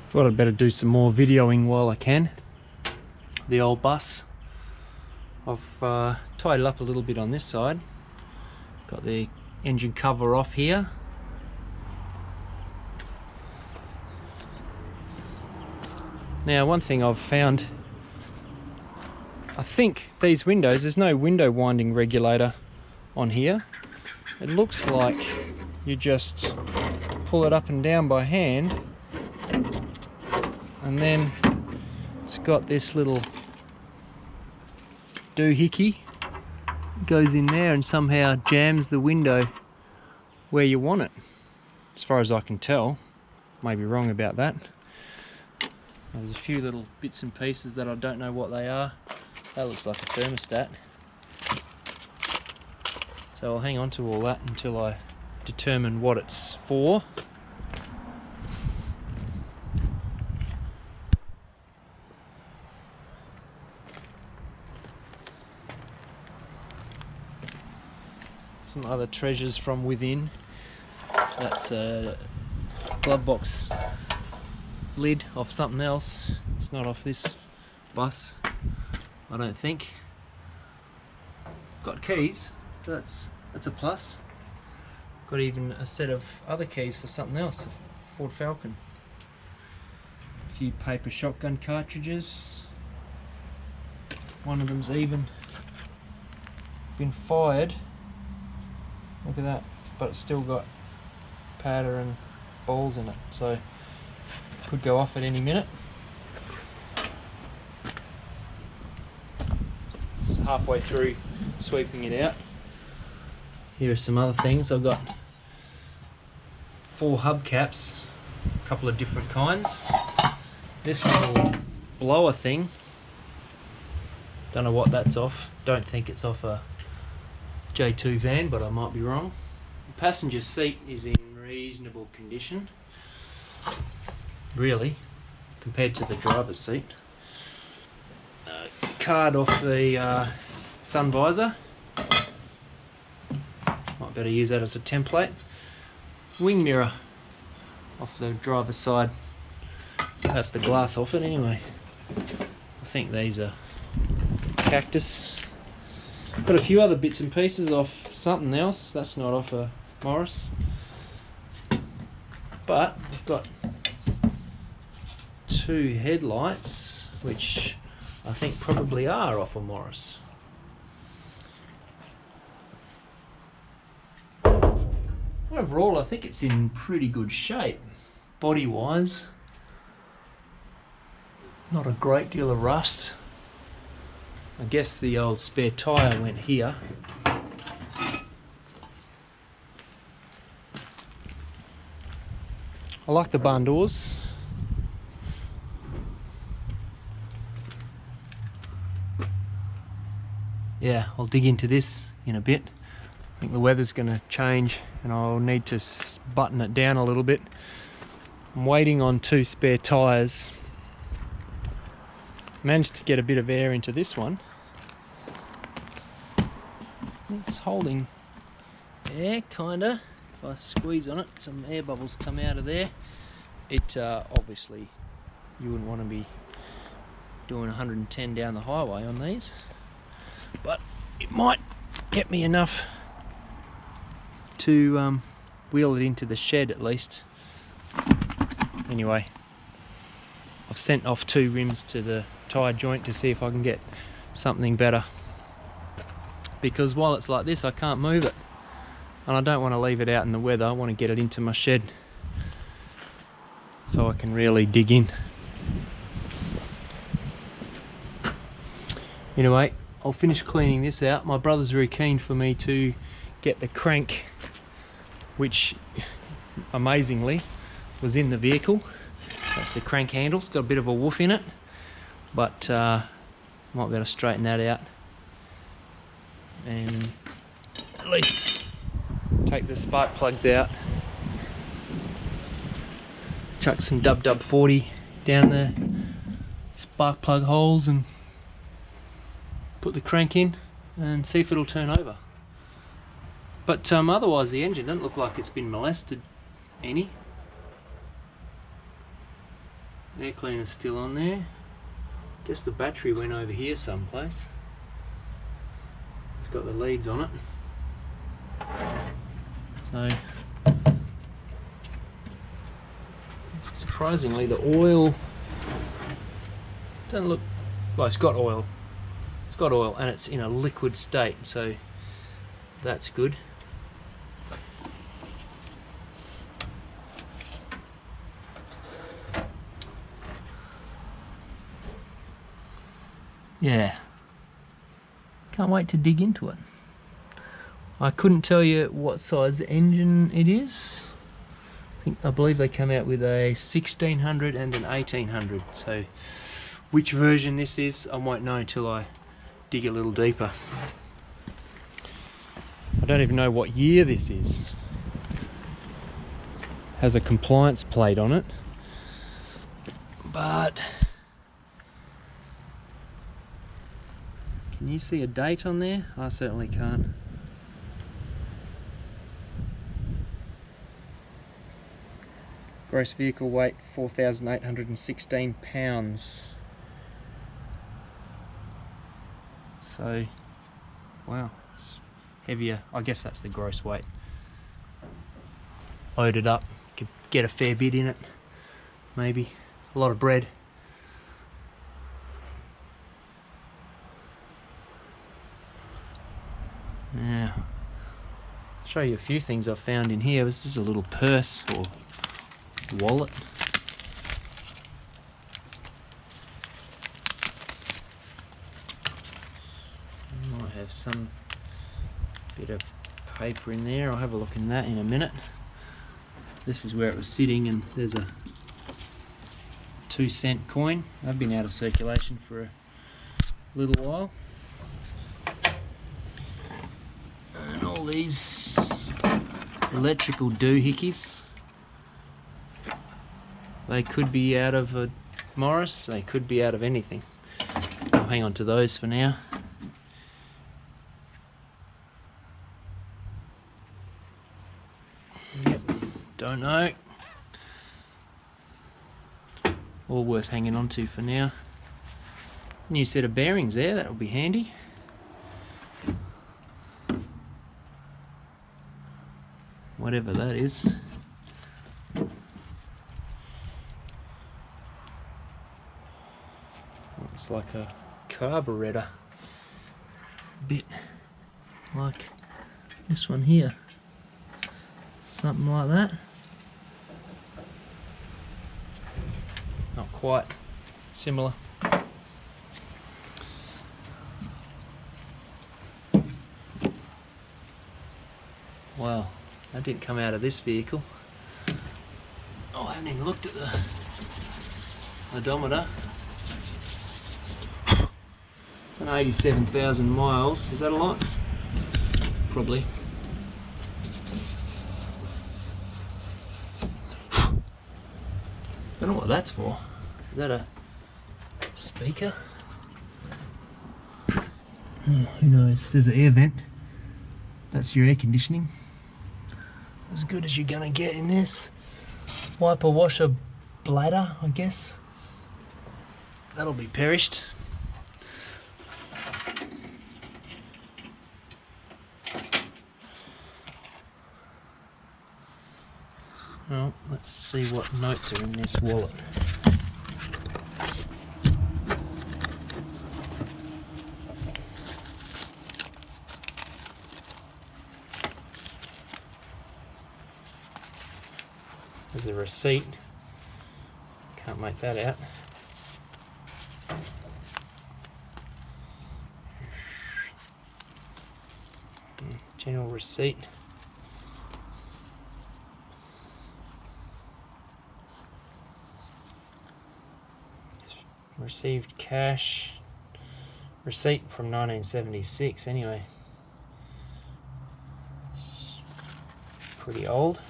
Thought I'd better do some more videoing while I can. The old bus. I've tied it up a little bit on this side. Got the engine cover off here. Now, one thing I've found, I think these windows, there's no window winding regulator on here. It looks like you just pull it up and down by hand, and then it's got this little doohickey, goes in there and somehow jams the window where you want it, as far as I can tell. May be wrong about that. There's a few little bits and pieces that I don't know what they are. That looks like a thermostat. So I'll hang on to all that until I determine what it's for. Some other treasures from within. That's a glove box lid off something else. It's not off this bus, I don't think. Got keys, that's a plus. Got even a set of other keys for something else, a Ford Falcon. A few paper shotgun cartridges. One of them's even been fired. Look at that, but it's still got powder and balls in it, so could go off at any minute. It's halfway through sweeping it out. Here are some other things. I've got 4 hubcaps, a couple of different kinds. This little blower thing, don't know what that's off. Don't think it's off a J2 van, but I might be wrong. The passenger seat is in reasonable condition, really, compared to the driver's seat. Card off the sun visor. Might better use that as a template. Wing mirror off the driver's side. That's the glass off it anyway. I think these are Cactus. Got a few other bits and pieces off something else. That's not off a Morris. But I've got 2 headlights, which I think probably are off a Morris. Overall, I think it's in pretty good shape, body-wise. Not a great deal of rust. I guess the old spare tyre went here. I like the barn doors. Yeah, I'll dig into this in a bit. I think the weather's going to change and I'll need to button it down a little bit. I'm waiting on 2 spare tyres. Managed to get a bit of air into this one. It's holding air, kinda. If I squeeze on it, some air bubbles come out of there. It obviously, you wouldn't want to be doing 110 down the highway on these, but it might get me enough to wheel it into the shed at least. Anyway, I've sent off 2 rims to the tyre joint to see if I can get something better, because while it's like this I can't move it and I don't want to leave it out in the weather. I want to get it into my shed so I can really dig in. Anyway, I'll finish cleaning this out. My brother's very keen for me to get the crank, which amazingly was in the vehicle. That's the crank handle. It's got a bit of a woof in it, but might be able to straighten that out and at least take the spark plugs out, chuck some Dub 40 down the spark plug holes and put the crank in and see if it'll turn over. But otherwise the engine doesn't look like it's been molested any. Air cleaner's still on there. Guess the battery went over here someplace. It's got the leads on it. So surprisingly the oil doesn't look, well, it's got oil. It's got oil and it's in a liquid state, so that's good. Yeah, can't wait to dig into it. I couldn't tell you what size engine it is. I believe they come out with a 1600 and an 1800, so which version this is I won't know until I dig a little deeper. I don't even know what year this is. Has a compliance plate on it, but can you see a date on there? I certainly can't. Gross vehicle weight 4,816 pounds. So, wow, it's heavier. I guess that's the gross weight. Loaded up, could get a fair bit in it, maybe. A lot of bread. Now, I'll show you a few things I've found in here. This is a little purse or wallet. Might have some bit of paper in there. I'll have a look in that in a minute. This is where it was sitting, and there's a 2-cent coin. They've been out of circulation for a little while. And all these electrical doohickeys. They could be out of a Morris, they could be out of anything. I'll hang on to those for now. Yep, don't know. All worth hanging on to for now. New set of bearings there, that'll be handy. Whatever that is. Looks like a carburetor. Bit like this one here. Something like that. Not quite similar. Wow, that didn't come out of this vehicle. Oh, I haven't even looked at the odometer. It's on 87,000 miles. Is that a lot? Probably. Don't know what that's for. Is that a speaker? Oh, who knows? There's an air vent. That's your air conditioning. As good as you're gonna get in this. Wiper washer bladder, I guess. That'll be perished. Well, let's see what notes are in this wallet. There's a receipt. Can't make that out. General receipt. Received cash. Receipt from 1976 anyway. It's pretty old.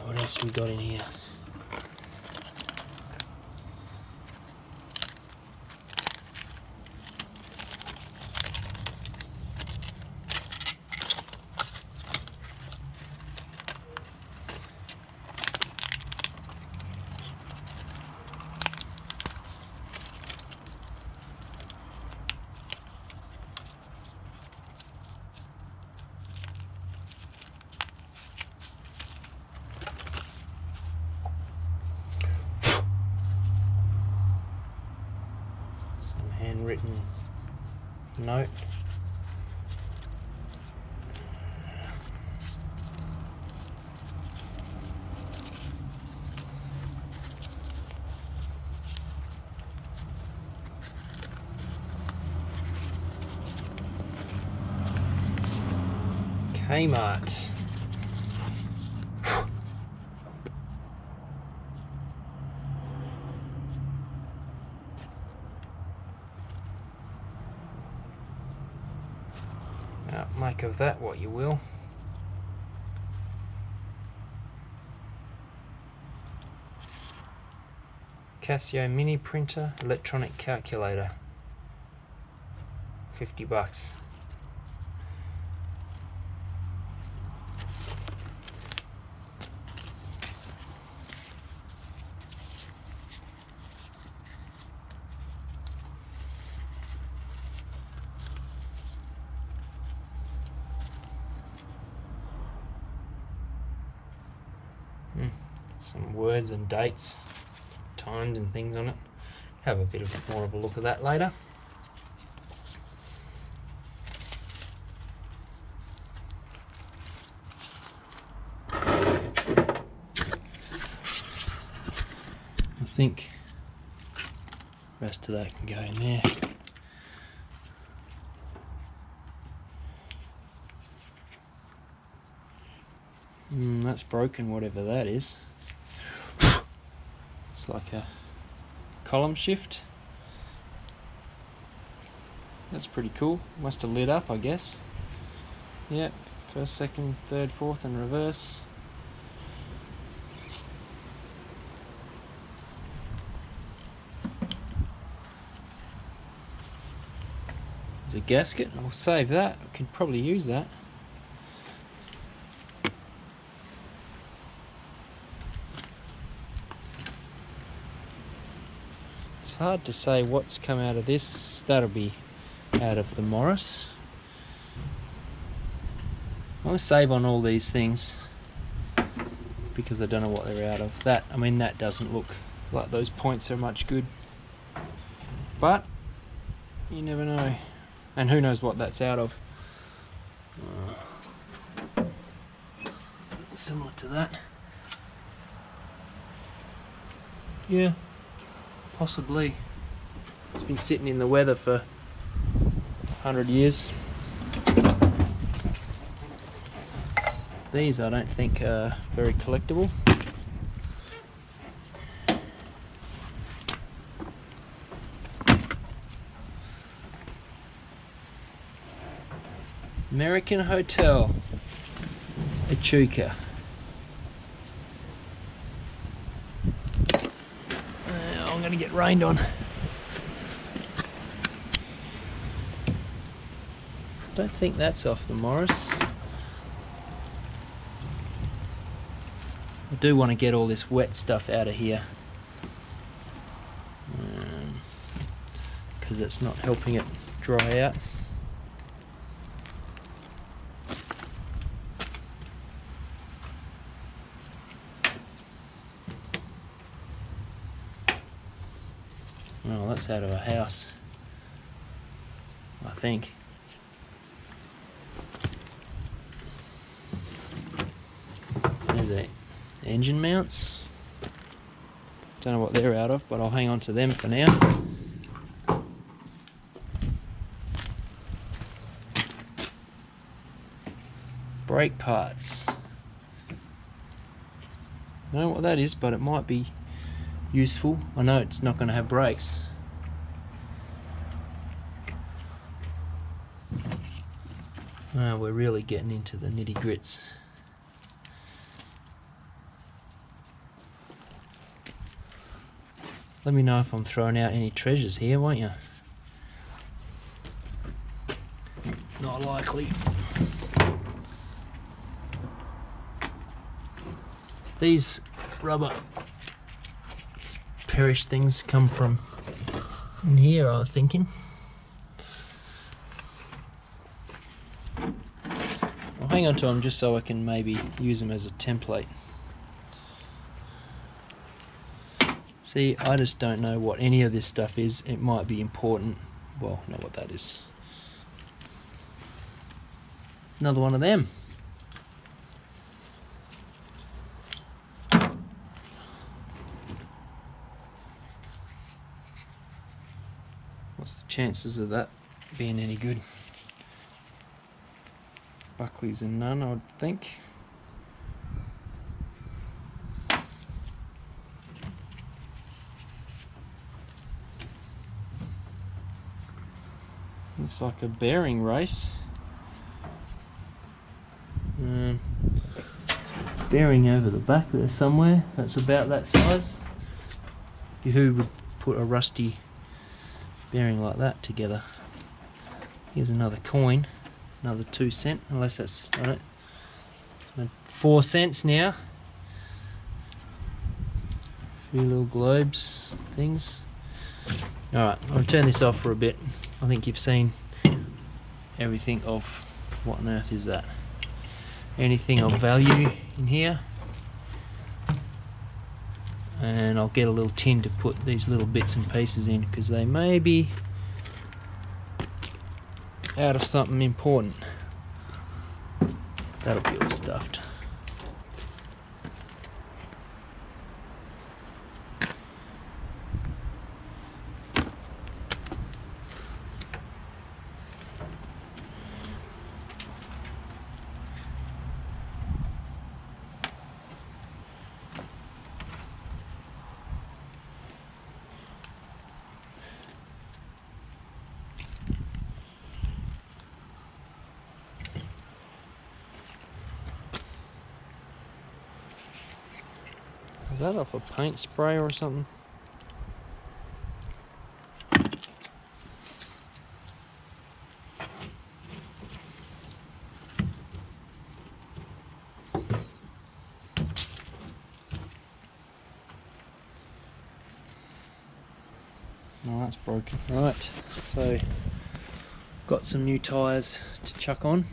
What else we got in here? handwritten note. Kmart. Now, make of that what you will. Casio mini printer, electronic calculator. $50. Some words and dates, times and things on it. Have a bit more of a look at that later. I think the rest of that can go in there. That's broken, whatever that is. It's like a column shift. That's pretty cool. Must have lit up, I guess. Yep, first, second, third, fourth, and reverse. There's a gasket. I'll save that. I can probably use that. Hard to say what's come out of this. That'll be out of the Morris. I'm going to save on all these things because I don't know what they're out of. That, I mean, that doesn't look like those points are much good, but you never know, and who knows what that's out of. Similar to that. Yeah. Possibly. It's been sitting in the weather for 100 years. These I don't think are very collectible. American Hotel, Echuca. I'm going to get rained on. Don't think that's off the Morris. I do want to get all this wet stuff out of here because it's not helping it dry out. Oh, that's out of a house, I think. There's a engine mounts. Don't know what they're out of, but I'll hang on to them for now. Brake parts. I don't know what that is, but it might be useful. I know it's not going to have brakes. We're really getting into the nitty-grits. Let me know if I'm throwing out any treasures here, won't you? Not likely. These rubber perish things come from in here, I was thinking. I'll hang on to them just so I can maybe use them as a template. See, I just don't know what any of this stuff is. It might be important Well, know what that is. Another one of them. What's the chances of that being any good? Buckley's and none, I would think. Looks like a bearing race. Bearing over the back there somewhere. That's about that size. Who would put a rusty bearing like that together? Here's another coin, another 2 cent, unless that's, I don't, it's 4 cents now. A few little globes, things. Alright, I'll turn this off for a bit. I think you've seen everything of what on earth is that. Anything of value in here. And I'll get a little tin to put these little bits and pieces in because they may be out of something important. That'll be all stuffed. Is that off a paint spray or something? No, that's broken. Right, so got some new tyres to chuck on.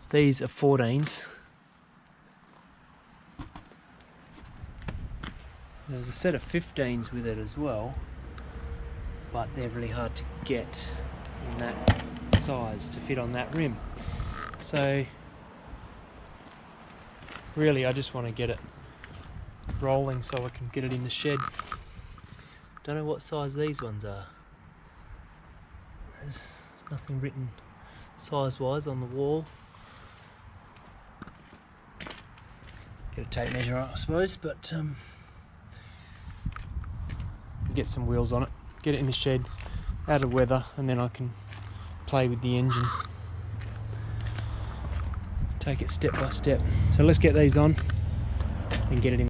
These are 14s. There's a set of 15s with it as well, but they're really hard to get in that size to fit on that rim. So really I just want to get it rolling so I can get it in the shed. Don't know what size these ones are. There's nothing written size wise on the wall. Get a tape measure on it, I suppose, but get some wheels on it, get it in the shed, out of weather, and then I can play with the engine. Take it step by step. So let's get these on and get it in.